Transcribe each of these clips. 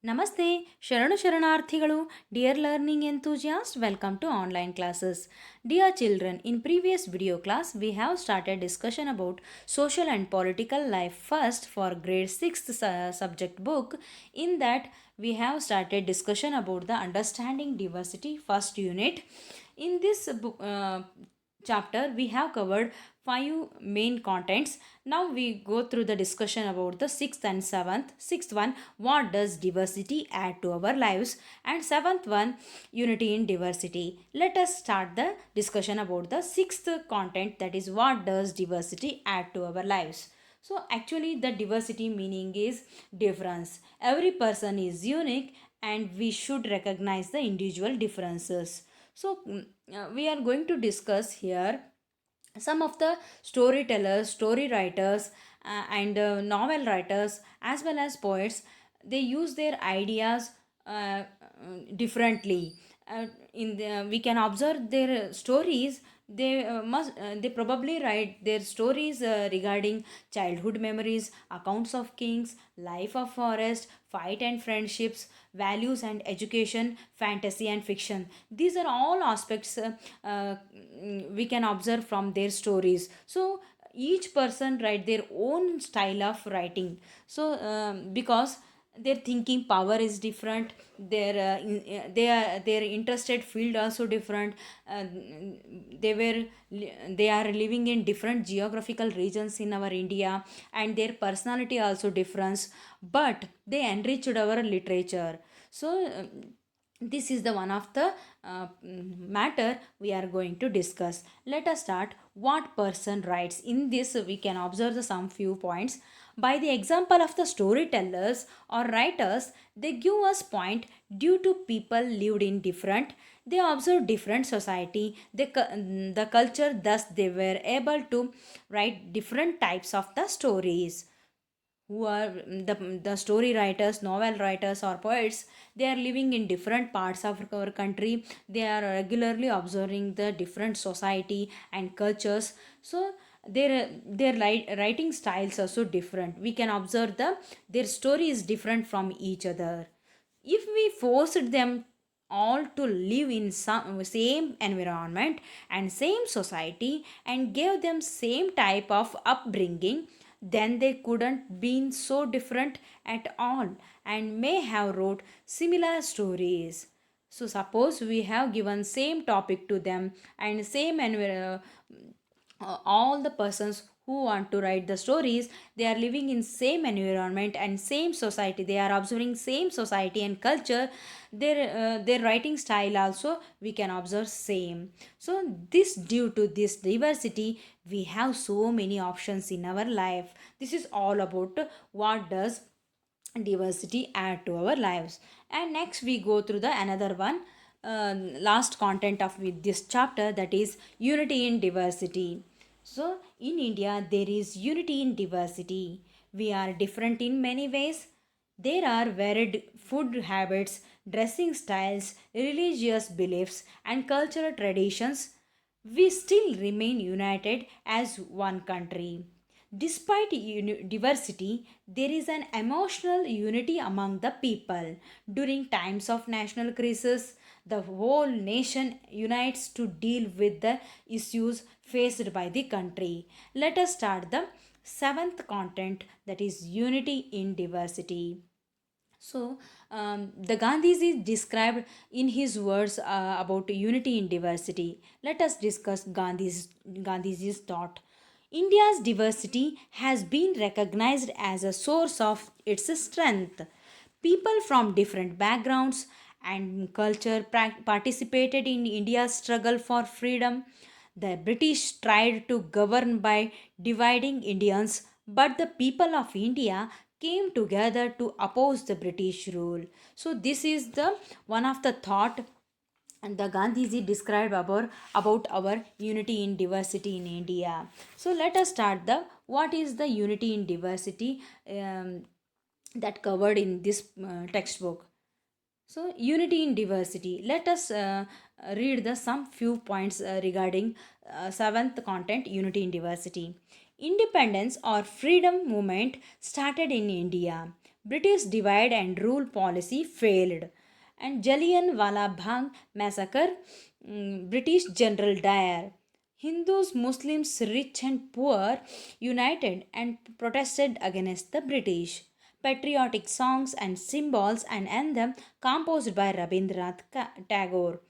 ನಮಸ್ತೆ ಶರಣು ಶರಣಾರ್ಥಿಗಳು. Dear learning enthusiasts, welcome to online classes. Dear children, in previous video class we have started discussion about social and political life first for grade 6th subject book. In that we have started discussion about the understanding diversity first unit. In this book chapter we have covered five main contents. Now we go through the discussion about the sixth and seventh. Sixth one, what does diversity add to our lives, and seventh one, unity in diversity. Let us start the discussion about the sixth content, that is what does diversity add to our lives. So actually the diversity meaning is difference. Every person is unique and we should recognize the individual differences. So we are going to discuss here some of the storytellers, story writers, and novel writers as well as poets. They use their ideas differently. We can observe their stories. They probably write their stories regarding childhood memories, accounts of kings, life of forest, fight and friendships, values and education, fantasy and fiction. These are all aspects we can observe from their stories. So each person write their own style of writing. So because their thinking power is different, their interested field also different. uh, they are living in different geographical regions in our India, and their personality also difference, but they enriched our literature. So this is the one of the matter we are going to discuss. Let us start. What person writes? In this we can observe the some few points. By the example of the storytellers or writers, they give us point due to people lived in different, they observe different society, the culture, thus they were able to write different types of the stories. Who are the story writers, novel writers or poets, they are living in different parts of our country. They are regularly observing the different society and cultures. So their writing styles are so different. We can observe their story is different from each other. If we forced them all to live in some same environment and same society and gave them same type of upbringing, then they couldn't been so different at all and may have wrote similar stories. So suppose we have given same topic to them and same all the persons who want to write the stories, they are living in same environment and same society, they are observing same society and culture. Their writing style also we can observe same. So this, due to this diversity, we have so many options in our life. This is all about what does diversity add to our lives. And next we go through the another one, last content of with this chapter, that is unity in diversity. So in India there is unity in diversity. We are different in many ways. There are varied food habits, dressing styles, religious beliefs, and cultural traditions. We still remain united as one country. Despite diversity, there is an emotional unity among the people. During times of national crisis, the whole nation unites to deal with the issues faced by the country. Let us start the seventh content, that is unity in diversity. So, the Gandhiji described in his words about unity in diversity. Let us discuss Gandhiji's thought. India's diversity has been recognized as a source of its strength. People from different backgrounds and culture participated in India's struggle for freedom. The British tried to govern by dividing Indians, but the people of India came together to oppose the British rule. So this is the one of the thought and the Gandhiji described about our unity in diversity in India. So let us start the what is the unity in diversity that covered in this textbook. So unity in diversity. Let us read the some few points regarding seventh content, unity in diversity. Independence or freedom movement started in India. British divide and rule policy failed. And Jallianwala Bagh massacre, British General Dyer. Hindus, Muslims, rich and poor united and protested against the British. Patriotic songs and symbols and anthem composed by Rabindranath Tagore.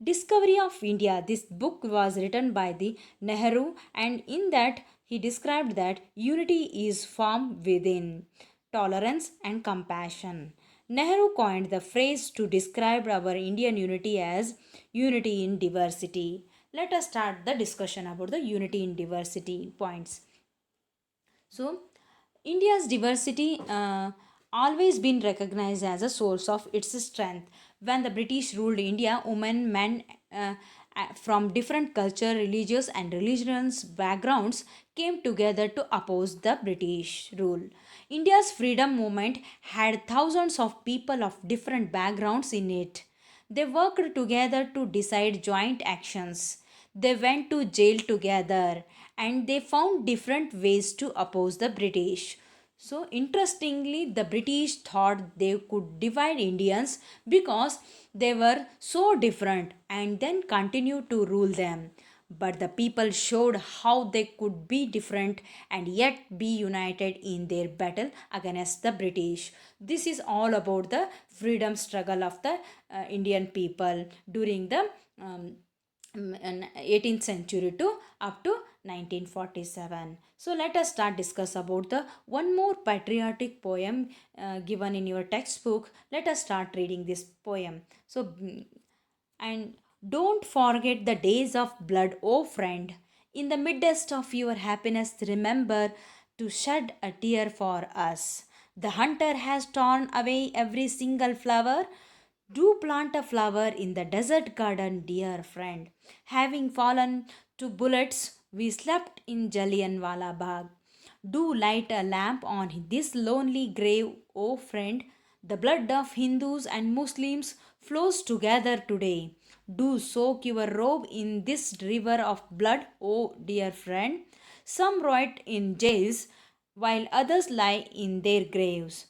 Discovery of India. This book was written by the Nehru, and in that he described that unity is formed within tolerance and compassion. Nehru coined the phrase to describe our Indian unity as unity in diversity. Let us start the discussion about the unity in diversity points. So, India's diversity always been recognized as a source of its strength. When the British ruled India, women, men from different culture, religious and religious backgrounds came together to oppose the British rule. India's freedom movement had thousands of people of different backgrounds in it. They worked together to decide joint actions. They went to jail together and they found different ways to oppose the British. So, interestingly, the British thought they could divide Indians because they were so different and then continue to rule them. But the people showed how they could be different and yet be united in their battle against the British. This is all about the freedom struggle of the Indian people during the 18th century to up to 1947. So let us start discuss about the one more patriotic poem given in your textbook. Let us start reading this poem. So and don't forget the days of blood, O friend. In the midst of your happiness, remember to shed a tear for us. The hunter has torn away every single flower. Do plant a flower in the desert garden, dear friend. Having fallen to bullets, we slept in Jallianwala Bagh. Do light a lamp on this lonely grave, O friend. The blood of Hindus and Muslims flows together today. Do soak your robe in this river of blood, O dear friend. Some rot in jails while others lie in their graves.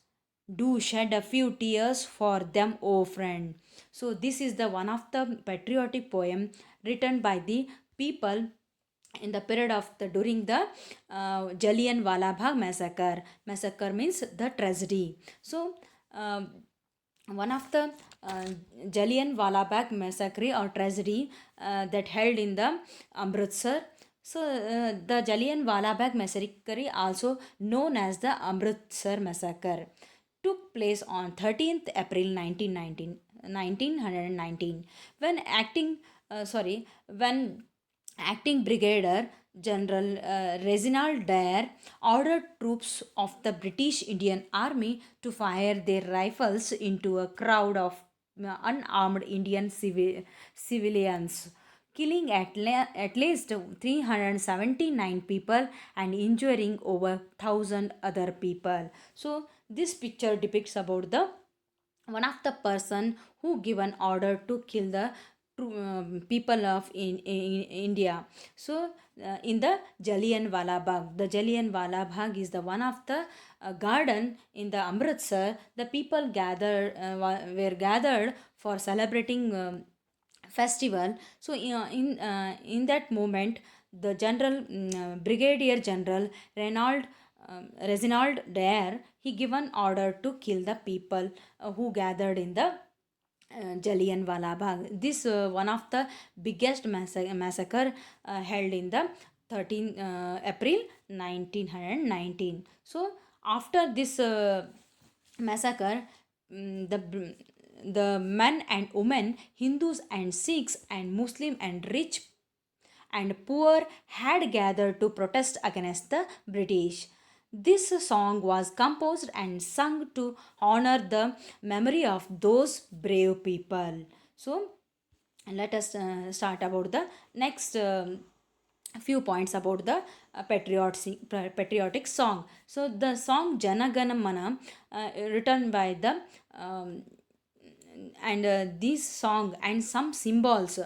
Do shed a few tears for them, O friend. So this is the one of the patriotic poem written by the people in the period of the during the Jallianwala Bagh massacre. Massacre means the tragedy. So one of the uh, Jallianwala Bagh massacre or tragedy that held in the Amritsar. So the Jallianwala Bagh massacre, also known as the Amritsar massacre, took place on 13th April 1919 when acting Brigadier General Reginald Dyer ordered troops of the British Indian Army to fire their rifles into a crowd of unarmed Indian civilians, killing at least 379 people and injuring over 1,000 other people. So this picture depicts about the one of the person who given order to kill the people of in India. So in the Jallianwala Bagh, the Jallianwala Bagh is the one of the garden in the Amritsar. The people were gathered for celebrating festival. So in that moment, the Brigadier General Reginald Dyer, he given order to kill the people who gathered in the Jallianwala Bagh. This one of the biggest massacre held in the 13 April 1919. So after this massacre, the men and women, Hindus and Sikhs and Muslim and rich and poor had gathered to protest against the British. This song was composed and sung to honor the memory of those brave people. So, let us start about the next few points about the patriotic song. So, the song Jana Gana Mana, written by the and this song and some symbols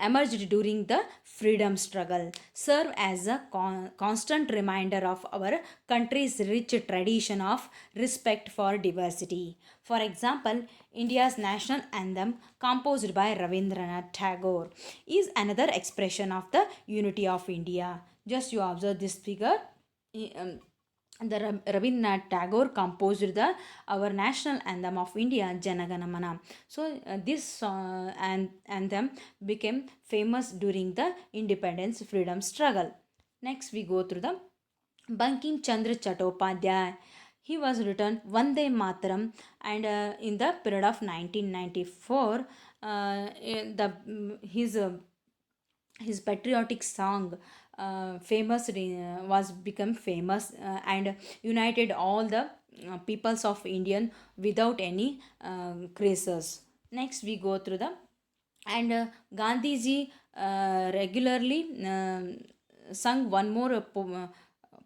emerged during the freedom struggle, serve as a constant reminder of our country's rich tradition of respect for diversity. For example, India's national anthem, composed by Rabindranath Tagore, is another expression of the unity of India. Just you observe this figure. um, the Rabindranath Tagore composed the our national anthem of India, Janaganamana. So this anthem became famous during the independence freedom struggle. Next, we go through the Bankim Chandra Chattopadhyay. He was written Vande Mataram, and in the period of 1994, his patriotic song was become famous and united all the peoples of Indian without any crisis. Next, we go through the and Gandhiji regularly sung one more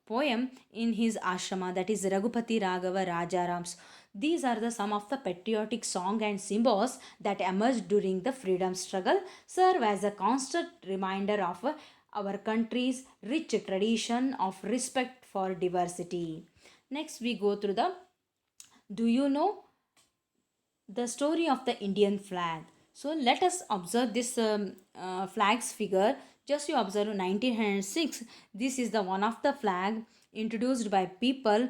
poem in his ashrama, that is Raghupati Raghava Rajarams. These are the some of the patriotic song and symbols that emerged during the freedom struggle, serve as a constant reminder of our country's rich tradition of respect for diversity. Next, we go through the do you know the story of the Indian flag. So let us observe this flag's figure. Just you observe 1906. This is the one of the flag introduced by people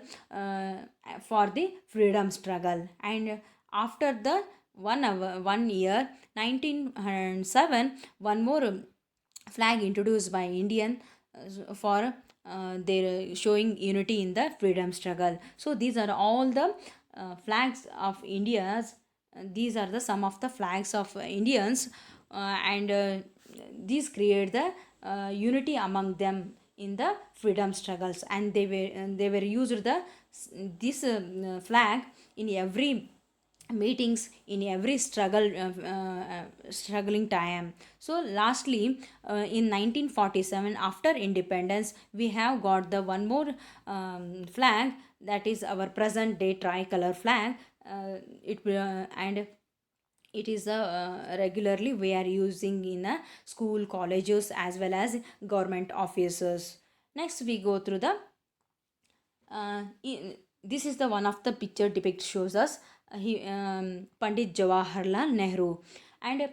for the freedom struggle. And after the 1 year, 1907, one more flag introduced by Indian for their showing unity in the freedom struggle. So these are all the flags of India's. These are the some of the flags of Indians, and these create the unity among them in the freedom struggles, and they were used the this flag in every meetings, in every struggling time. So lastly, in 1947, after independence, we have got the one more flag, that is our present day tricolor flag. It and it is regularly we are using in school, colleges, as well as government offices. Next, we go through the this is the one of the picture depict shows us Pandit Jawaharlal Nehru, and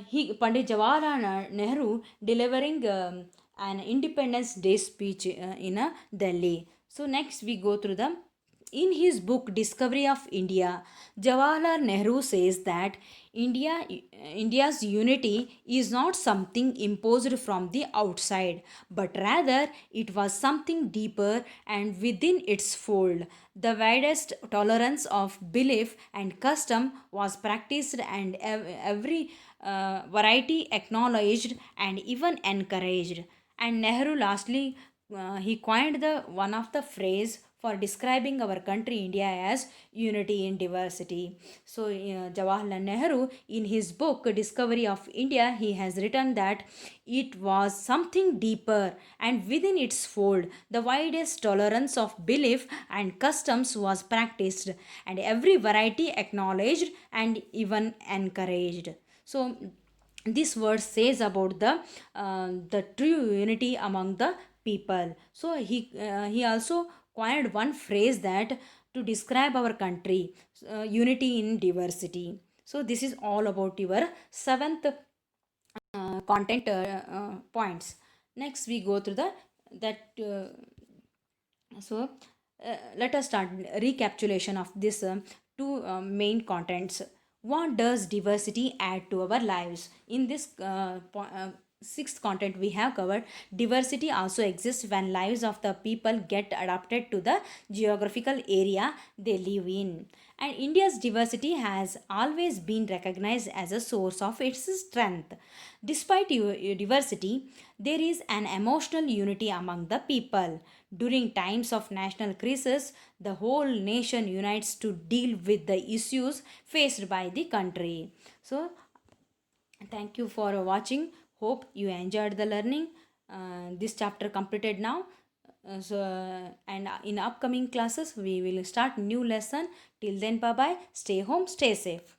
he Pandit Jawaharlal Nehru delivering an Independence Day speech in Delhi. So next, we go through the in his book Discovery of India, Jawaharlal Nehru says that India's unity is not something imposed from the outside, but rather it was something deeper and within its fold. The widest tolerance of belief and custom was practiced, and every variety acknowledged and even encouraged. And Nehru lastly, he coined the one of the phrase for describing our country India as unity in diversity. So Jawaharlal Nehru, in his book Discovery of India, he has written that it was something deeper and within its fold the widest tolerance of belief and customs was practiced, and every variety acknowledged and even encouraged. So this word says about the true unity among the people. So he also coined one phrase that to describe our country, unity in diversity. So this is all about your seventh content points. Next, we go through the that so let us start recapitulation of this two main contents. What does diversity add to our lives? In this sixth content we have covered, diversity also exists when lives of the people get adapted to the geographical area they live in. And India's diversity has always been recognized as a source of its strength. Despite diversity, there is an emotional unity among the people. During times of national crisis, the whole nation unites to deal with the issues faced by the country. So, thank you for watching. Hope you enjoyed the learning. This chapter completed now. And in upcoming classes, we will start new lesson. Till then, bye bye. Stay home, stay safe.